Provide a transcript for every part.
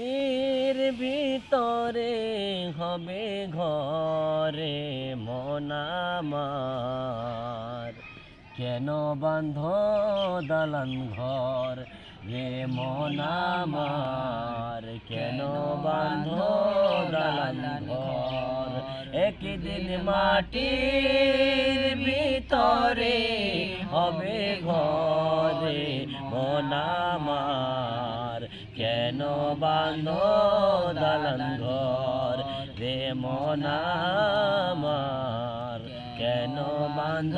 এর ভিতরে হবে ঘরে মন আমার, কেন বাঁধ দালান ঘর রে মন আমার, কেন বাঁধ দালান ঘর। একদিন মাটির ভিতরে হবে ঘরে মন আমার, কেন বাঁধ দালান ঘর রে মন আমার, কেন বাঁধ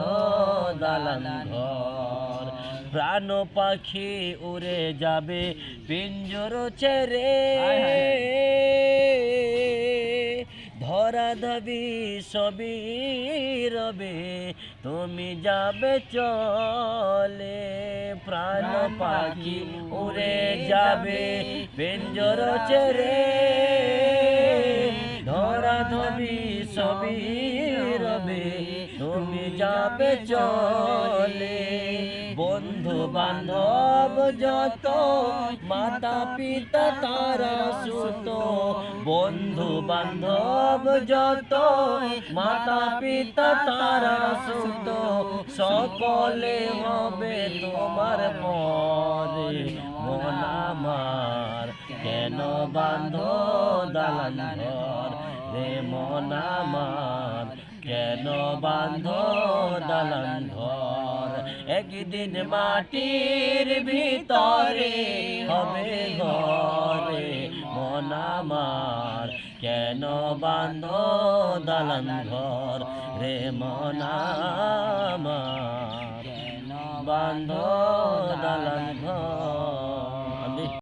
দালান ঘর। প্রাণ পাখি উড়ে যাবে পিঞ্জর ছেড়ে, ধরা ধাবি সবই রবে তুমি যাবে চলে। প্রাণ পাখি উড়ে যাবে পিঞ্জর ছেড়ে, ধরা ধাবি সবই রবে তুমি যাবে চলে। বন্ধু বান্ধব যত মাতা পিতা তারা সুত, বন্ধু বান্ধব যত মাতা পিতা তারা সুত, সকলে হবে তোমার পরে মন আমার, কেন বাঁধ দালান ঘর রে মন আমার, কেন বাঁধ দালান ঘর। একদিন মাটির ভিতরে হবে ঘরে মন আমার, কেন বাঁধ দালান ঘর রে মন আমার, কেন বাঁধ দালান ঘর।